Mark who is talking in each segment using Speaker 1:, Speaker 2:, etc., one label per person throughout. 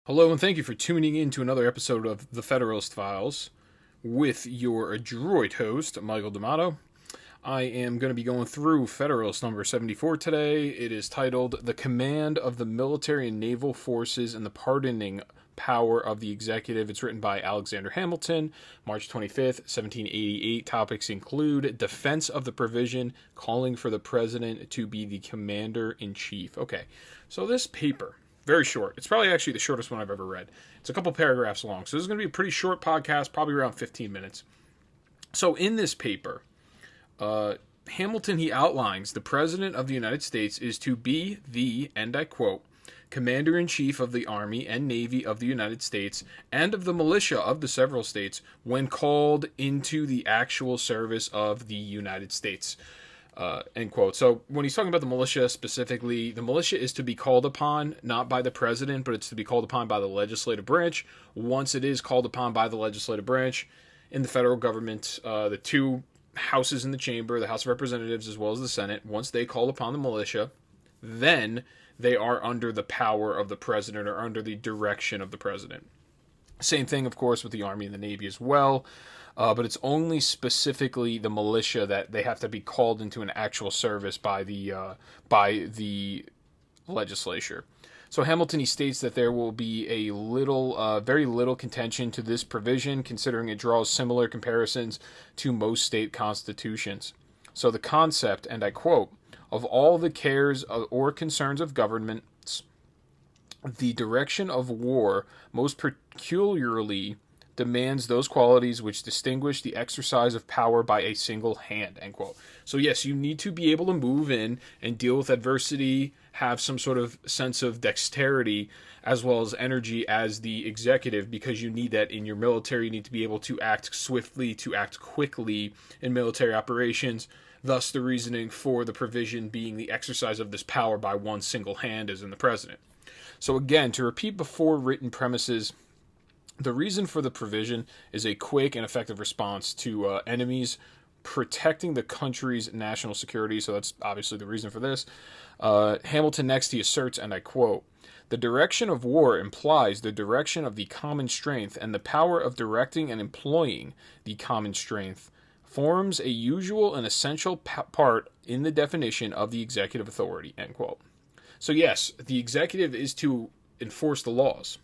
Speaker 1: Hello, and thank you for tuning in to another episode of The Federalist Files with your adroit host, Michael D'Amato. I am going to be going through Federalist number 74 today. It is titled The Command of the Military and Naval Forces and the Pardoning Power of the Executive. It's written by Alexander Hamilton, March 25th, 1788. Topics include defense of the provision, calling for the president to be the commander-in-chief. Okay, so this paper, very short. It's probably actually the shortest one I've ever read. It's a couple paragraphs long. So this is going to be a pretty short podcast, probably around 15 minutes. So in this paper, Hamilton, he outlines the President of the United States is to be the, and I quote, Commander-in-Chief of the Army and Navy of the United States and of the militia of the several states when called into the actual service of the United States. End quote. So when he's talking about the militia specifically, the militia is to be called upon not by the president, but it's to be called upon by the legislative branch. Once it is called upon by the legislative branch in the federal government, the two houses in the chamber, the House of Representatives as well as the Senate, once they call upon the militia, then they are under the power of the president or under the direction of the president. Same thing, of course, with the Army and the Navy as well. But it's only specifically the militia that they have to be called into an actual service by the legislature. So Hamilton, he states that there will be very little contention to this provision, considering it draws similar comparisons to most state constitutions. So the concept, and I quote, of all the cares or concerns of governments, the direction of war most peculiarly demands those qualities which distinguish the exercise of power by a single hand, end quote. So yes, you need to be able to move in and deal with adversity, have some sort of sense of dexterity as well as energy as the executive, because you need that in your military. You need to be able to act swiftly, to act quickly in military operations. Thus the reasoning for the provision being the exercise of this power by one single hand as in the president. So again, to repeat before written premises, the reason for the provision is a quick and effective response to enemies, protecting the country's national security. So that's obviously the reason for this. Hamilton next, he asserts, and I quote, the direction of war implies the direction of the common strength, and the power of directing and employing the common strength forms a usual and essential part in the definition of the executive authority, end quote. So yes, the executive is to enforce the laws.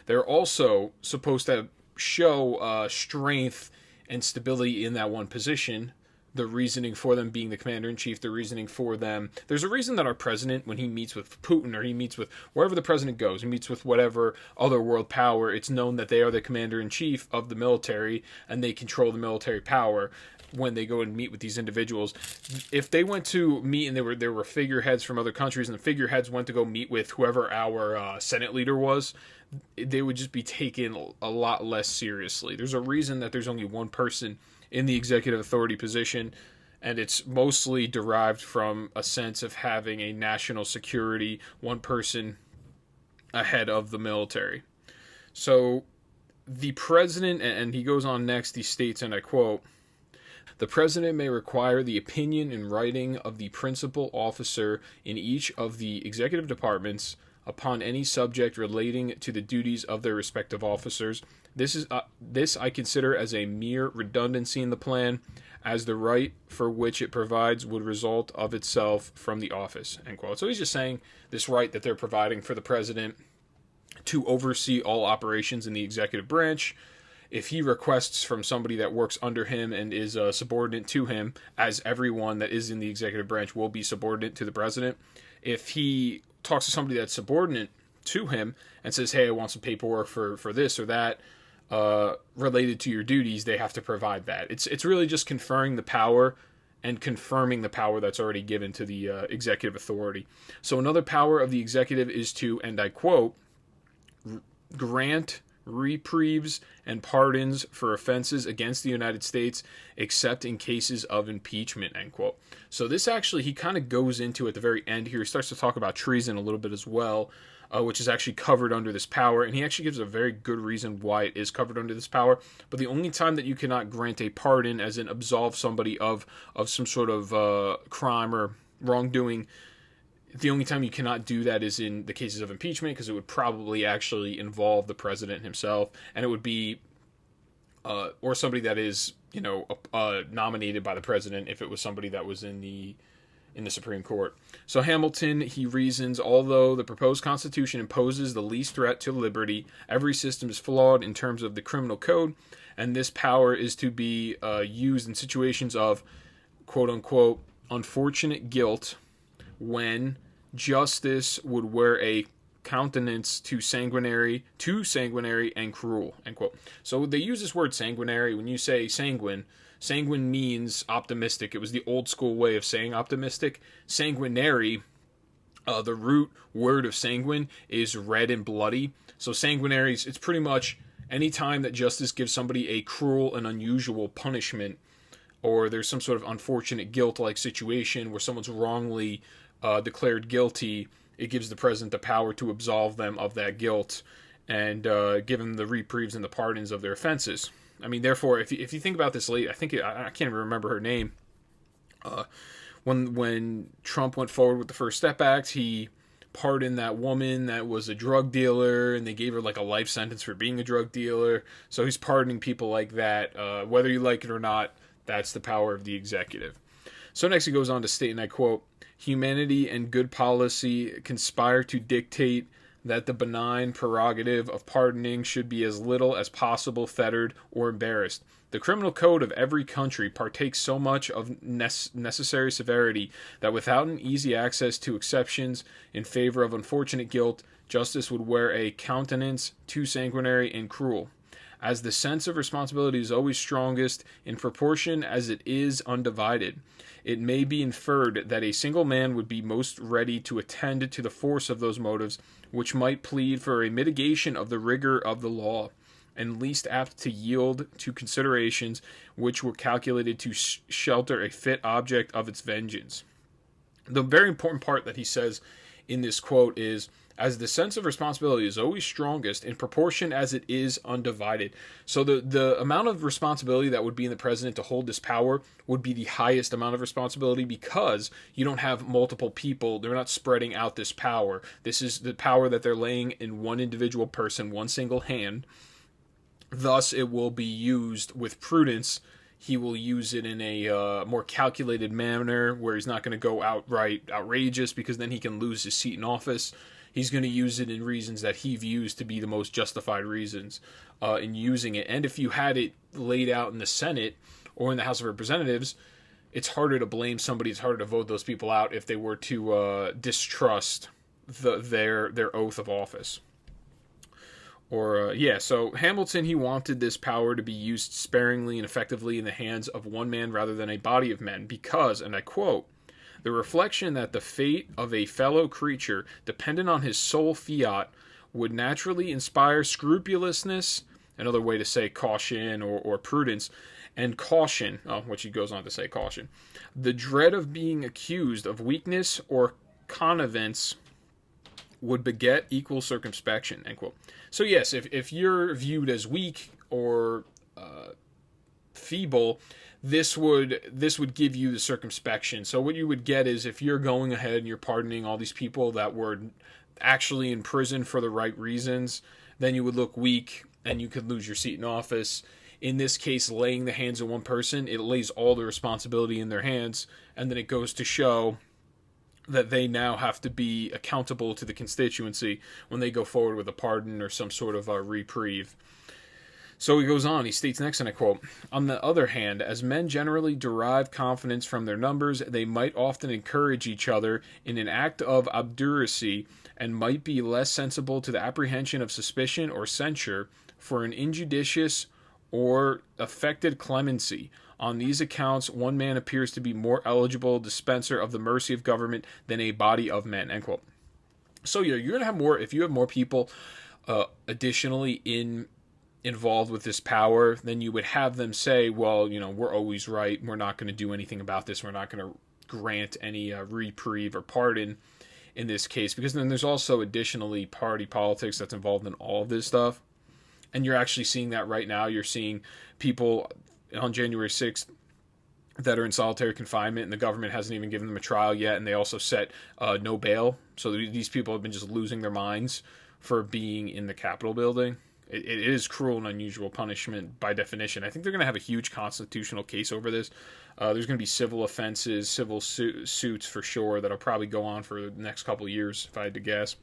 Speaker 1: They're also supposed to show strength and stability in that one position. The reasoning for them being the commander-in-chief, the reasoning for them. There's a reason that our president, when he meets with Putin or he meets with wherever the president goes, he meets with whatever other world power, it's known that they are the commander-in-chief of the military and they control the military power when they go and meet with these individuals. If they went to meet and there were figureheads from other countries and the figureheads went to go meet with whoever our Senate leader was, they would just be taken a lot less seriously. There's a reason that there's only one person in the executive authority position, and it's mostly derived from a sense of having a national security, one person ahead of the military. So the president, and he goes on next, he states, and I quote, the president may require the opinion in writing of the principal officer in each of the executive departments upon any subject relating to the duties of their respective officers. This I consider as a mere redundancy in the plan, as the right for which it provides would result of itself from the office, end quote. So he's just saying this right that they're providing for the president to oversee all operations in the executive branch. If he requests from somebody that works under him and is subordinate to him, as everyone that is in the executive branch will be subordinate to the president, if he talks to somebody that's subordinate to him and says, hey, I want some paperwork for this or that related to your duties, they have to provide that. It's really just conferring the power and confirming the power that's already given to the executive authority. So another power of the executive is to, and I quote, grant reprieves and pardons for offenses against the United States, except in cases of impeachment, end quote. So this actually, he kind of goes into at the very end here. He starts to talk about treason a little bit as well, which is actually covered under this power. And he actually gives a very good reason why it is covered under this power. But the only time that you cannot grant a pardon, as in absolve somebody of some sort of crime or wrongdoing, The only time you cannot do that is in the cases of impeachment, because it would probably actually involve the president himself, and it would be or somebody that is nominated by the president if it was somebody that was in the Supreme Court. So Hamilton, he reasons, although the proposed Constitution imposes the least threat to liberty, every system is flawed in terms of the criminal code, and this power is to be used in situations of quote-unquote unfortunate guilt, when justice would wear a countenance too sanguinary and cruel, end quote. So they use this word sanguinary. When you say sanguine means optimistic. It was the old school way of saying optimistic. Sanguinary, the root word of sanguine is red and bloody. So sanguinaries, it's pretty much any time that justice gives somebody a cruel and unusual punishment, or there's some sort of unfortunate guilt-like situation where someone's wrongly declared guilty, it gives the president the power to absolve them of that guilt and give them the reprieves and the pardons of their offenses. I mean, therefore, if you think about this late, I can't even remember her name. When Trump went forward with the First Step Act, he pardoned that woman that was a drug dealer, and they gave her like a life sentence for being a drug dealer. So he's pardoning people like that, whether you like it or not. That's the power of the executive. So next he goes on to state, and I quote, "Humanity and good policy conspire to dictate that the benign prerogative of pardoning should be as little as possible fettered or embarrassed. The criminal code of every country partakes so much of necessary severity that without an easy access to exceptions in favor of unfortunate guilt, justice would wear a countenance too sanguinary and cruel. As the sense of responsibility is always strongest in proportion as it is undivided, it may be inferred that a single man would be most ready to attend to the force of those motives which might plead for a mitigation of the rigor of the law, and least apt to yield to considerations which were calculated to shelter a fit object of its vengeance." The very important part that he says in this quote is, as the sense of responsibility is always strongest in proportion as it is undivided. So the amount of responsibility that would be in the president to hold this power would be the highest amount of responsibility, because you don't have multiple people. They're not spreading out this power. This is the power that they're laying in one individual person, one single hand. Thus, it will be used with prudence. He will use it in a more calculated manner where he's not going to go outright outrageous, because then he can lose his seat in office. He's going to use it in reasons that he views to be the most justified reasons in using it. And if you had it laid out in the Senate or in the House of Representatives, it's harder to blame somebody. It's harder to vote those people out if they were to distrust their oath of office. So Hamilton, he wanted this power to be used sparingly and effectively in the hands of one man rather than a body of men because, and I quote, "the reflection that the fate of a fellow creature dependent on his sole fiat would naturally inspire scrupulousness," another way to say caution or prudence, and caution, which he goes on to say caution, "the dread of being accused of weakness or connivance would beget equal circumspection," end quote. So yes, if you're viewed as weak or feeble, this would give you the circumspection. So what you would get is, if you're going ahead and you're pardoning all these people that were actually in prison for the right reasons, then you would look weak and you could lose your seat in office. In this case, laying the hands of one person, it lays all the responsibility in their hands, and then it goes to show that they now have to be accountable to the constituency when they go forward with a pardon or some sort of a reprieve. So he goes on, he states next, and I quote, "On the other hand, as men generally derive confidence from their numbers, they might often encourage each other in an act of obduracy, and might be less sensible to the apprehension of suspicion or censure for an injudicious or affected clemency. On these accounts, one man appears to be more eligible dispenser of the mercy of government than a body of men," end quote. So you're going to have more, if you have more people additionally involved with this power, then you would have them say, well, we're always right. We're not going to do anything about this. We're not going to grant any reprieve or pardon in this case, because then there's also additionally party politics that's involved in all of this stuff. And you're actually seeing that right now. You're seeing people on January 6th that are in solitary confinement, and the government hasn't even given them a trial yet, and they also set no bail. So these people have been just losing their minds for being in the Capitol building. It is cruel and unusual punishment by definition. I think they're going to have a huge constitutional case over this. There's going to be civil offenses, civil suits for sure that'll probably go on for the next couple of years, if I had to guess.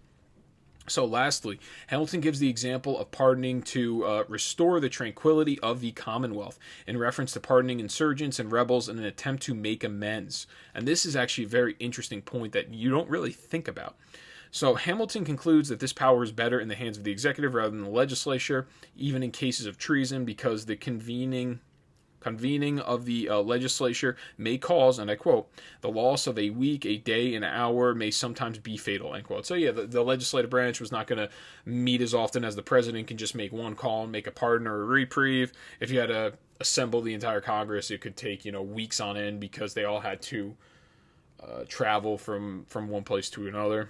Speaker 1: So lastly, Hamilton gives the example of pardoning to restore the tranquility of the Commonwealth in reference to pardoning insurgents and rebels in an attempt to make amends. And this is actually a very interesting point that you don't really think about. So Hamilton concludes that this power is better in the hands of the executive rather than the legislature, even in cases of treason, because the convening of the legislature may cause, and I quote, the loss of a week, a day, an hour may sometimes be fatal, end quote. So yeah, the legislative branch was not going to meet as often as the president can just make one call and make a pardon or a reprieve. If you had to assemble the entire Congress, it could take, weeks on end because they all had to travel from one place to another.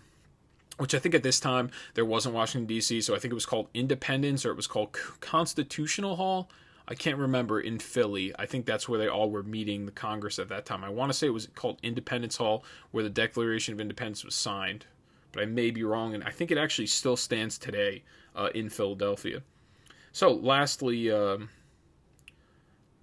Speaker 1: Which I think at this time there wasn't Washington, D.C., so I think it was called Independence, or it was called Constitutional Hall. I can't remember, in Philly. I think that's where they all were meeting the Congress at that time. I want to say it was called Independence Hall, where the Declaration of Independence was signed. But I may be wrong, and I think it actually still stands today in Philadelphia. So, lastly,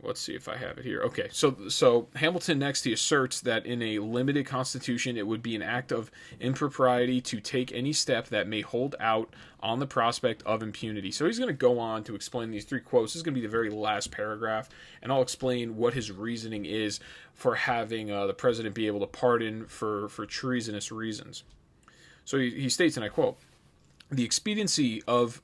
Speaker 1: let's see if I have it here. Okay, so Hamilton next, he asserts that in a limited constitution, it would be an act of impropriety to take any step that may hold out on the prospect of impunity. So he's going to go on to explain these three quotes. This is going to be the very last paragraph, and I'll explain what his reasoning is for having the president be able to pardon for treasonous reasons. So he states, and I quote, the expediency of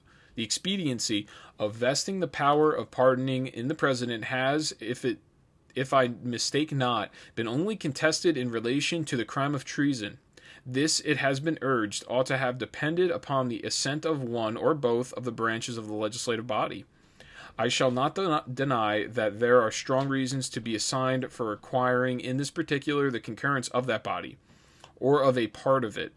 Speaker 1: vesting the power of pardoning in the president has, if I mistake not, been only contested in relation to the crime of treason. This, it has been urged, ought to have depended upon the assent of one or both of the branches of the legislative body. I shall not deny that there are strong reasons to be assigned for requiring in this particular the concurrence of that body, or of a part of it.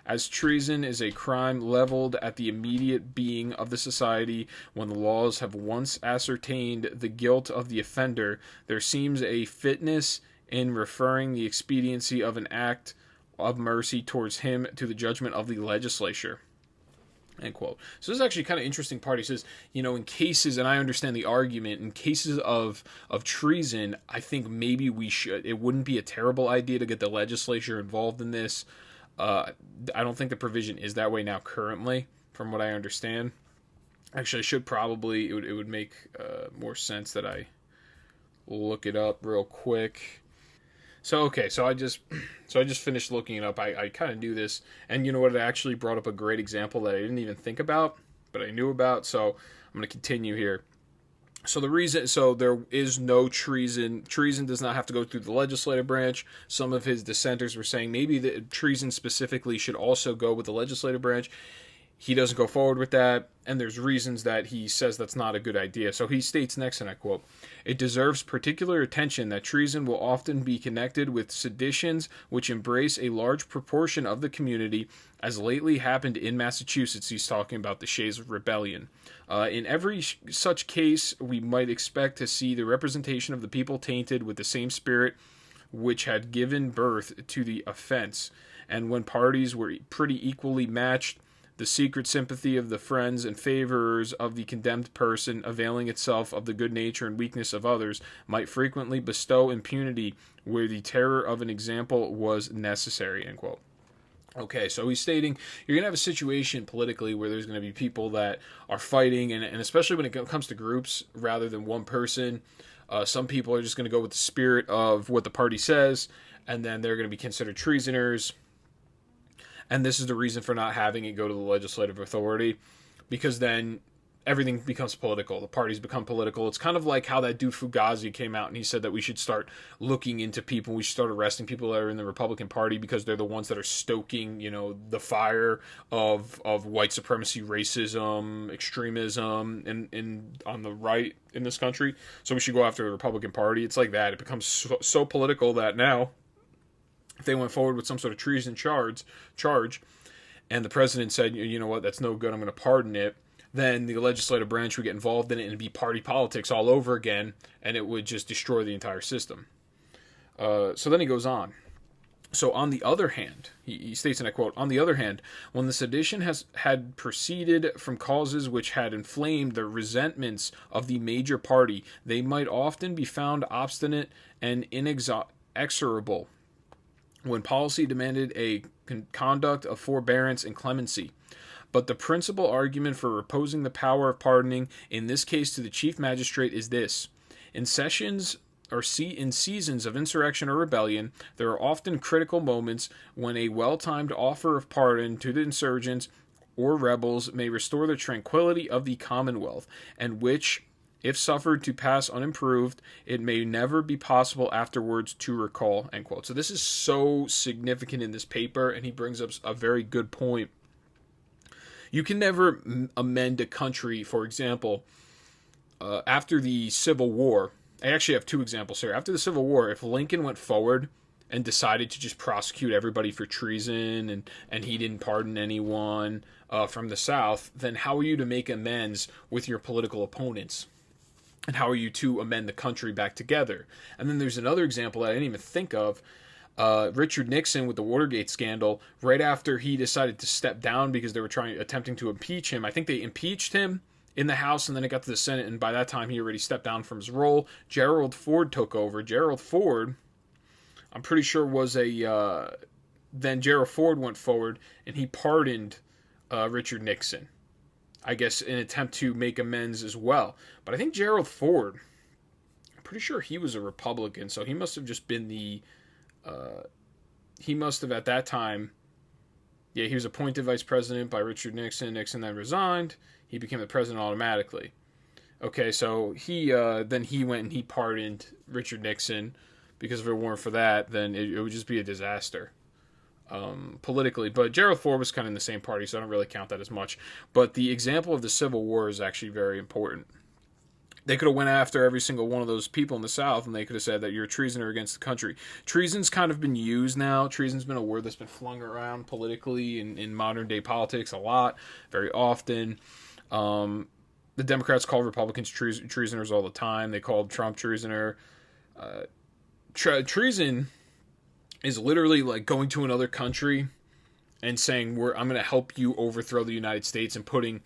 Speaker 1: As treason is a crime leveled at the immediate being of the society, when the laws have once ascertained the guilt of the offender, there seems a fitness in referring the expediency of an act of mercy towards him to the judgment of the legislature. End quote. So this is actually kind of interesting part. He says, in cases, and I understand the argument, in cases of treason, I think maybe it wouldn't be a terrible idea to get the legislature involved in this. I don't think the provision is that way now currently, from what I understand. Actually, I should probably, it would make more sense that I look it up real quick. So I just finished looking it up. I kind of knew this, and you know what? It actually brought up a great example that I didn't even think about, but I knew about. So I'm going to continue here. So there is no treason. Treason does not have to go through the legislative branch. Some of his dissenters were saying maybe the treason specifically should also go with the legislative branch. He doesn't go forward with that, and there's reasons that he says that's not a good idea. So he states next, and I quote, it deserves particular attention that treason will often be connected with seditions which embrace a large proportion of the community, as lately happened in Massachusetts. He's talking about the Shays Rebellion. In every such case, we might expect to see the representation of the people tainted with the same spirit which had given birth to the offense, and when parties were pretty equally matched, the secret sympathy of the friends and favorers of the condemned person, availing itself of the good nature and weakness of others, might frequently bestow impunity where the terror of an example was necessary, end quote. Okay, so he's stating you're going to have a situation politically where there's going to be people that are fighting, and especially when it comes to groups rather than one person, some people are just going to go with the spirit of what the party says, and then they're going to be considered treasoners. And this is the reason for not having it go to the legislative authority, because then everything becomes political. The parties become political. It's kind of like how that dude Fugazi came out and he said that we should start looking into people. We should start arresting people that are in the Republican Party because they're the ones that are stoking, the fire of white supremacy, racism, extremism, and on the right in this country. So we should go after the Republican Party. It's like that. It becomes so political that now, if they went forward with some sort of treason charge, and the president said, you know what, that's no good, I'm going to pardon it, then the legislative branch would get involved in it and it'd be party politics all over again, and it would just destroy the entire system. So then he goes on. So on the other hand, he states, and I quote, "On the other hand, when the sedition had proceeded from causes which had inflamed the resentments of the major party, they might often be found obstinate and inexorable, when policy demanded a conduct of forbearance and clemency. But the principal argument for reposing the power of pardoning, in this case to the chief magistrate, is this: in seasons of insurrection or rebellion, there are often critical moments when a well-timed offer of pardon to the insurgents or rebels may restore the tranquility of the commonwealth, and which, if suffered to pass unimproved, it may never be possible afterwards to recall." End quote. So this is so significant in this paper, and he brings up a very good point. You can never amend a country, for example, after the Civil War. I actually have two examples here. After the Civil War, if Lincoln went forward and decided to just prosecute everybody for treason and he didn't pardon anyone from the South, then how are you to make amends with your political opponents? And how are you to amend the country back together? And then there's another example that I didn't even think of. Richard Nixon with the Watergate scandal, right after he decided to step down because they were attempting to impeach him. I think they impeached him in the House, and then it got to the Senate, and by that time he already stepped down from his role. Gerald Ford took over. Gerald Ford, I'm pretty sure then Gerald Ford went forward, and he pardoned Richard Nixon, I guess in an attempt to make amends as well. But I think Gerald Ford, I'm pretty sure he was a Republican, so he must have just been he must have at that time, he was appointed vice president by Richard Nixon. Nixon then resigned. He became the president automatically. Okay, so then he went and he pardoned Richard Nixon, because if it weren't for that, then it would just be a disaster politically. But Gerald Ford was kind of in the same party, so I don't really count that as much. But the example of the Civil War is actually very important. They could have went after every single one of those people in the South, and they could have said that you're a treasoner against the country. Treason's kind of been used now. Treason's been a word that's been flung around politically in modern-day politics a lot, very often. The Democrats call Republicans treasoners all the time. They called Trump treasoner. Treason is literally like going to another country and saying, I'm going to help you overthrow the United States, and putting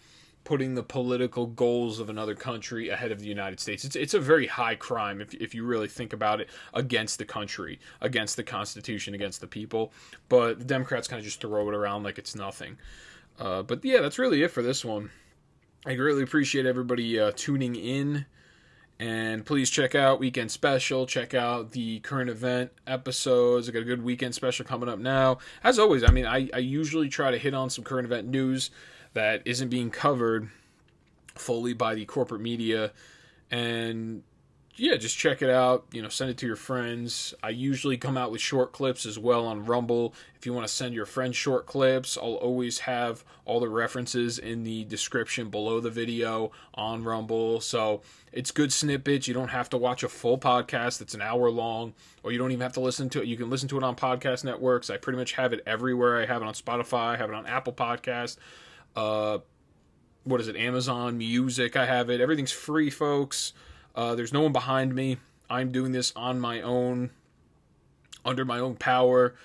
Speaker 1: the political goals of another country ahead of the United States. It's a very high crime if you really think about it, against the country, against the Constitution, against the people. But the Democrats kind of just throw it around like it's nothing. But yeah, that's really it for this one. I really appreciate everybody tuning in. And please check out Weekend Special. Check out the current event episodes. I got a good weekend special coming up now. As always, I usually try to hit on some current event news that isn't being covered fully by the corporate media. And yeah, just check it out. Send it to your friends. I usually come out with short clips as well on Rumble. If you want to send your friends short clips, I'll always have all the references in the description below the video on Rumble. So it's good snippets. You don't have to watch a full podcast that's an hour long, or you don't even have to listen to it. You can listen to it on podcast networks. I pretty much have it everywhere. I have it on Spotify. I have it on Apple Podcast. Amazon Music. I have it. Everything's free, folks. There's no one behind me. I'm doing this on my own, under my own power.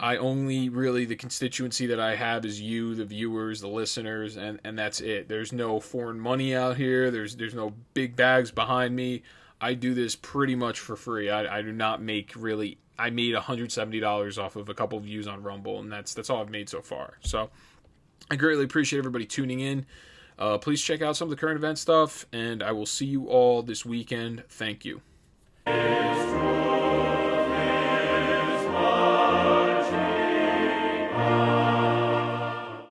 Speaker 1: The constituency that I have is you, the viewers, the listeners, and that's it. There's no foreign money out here. There's no big bags behind me. I do this pretty much for free. I do not make really. I made $170 off of a couple of views on Rumble, and that's all I've made so far. So I greatly appreciate everybody tuning in. Please check out some of the current event stuff, and I will see you all this weekend. Thank you.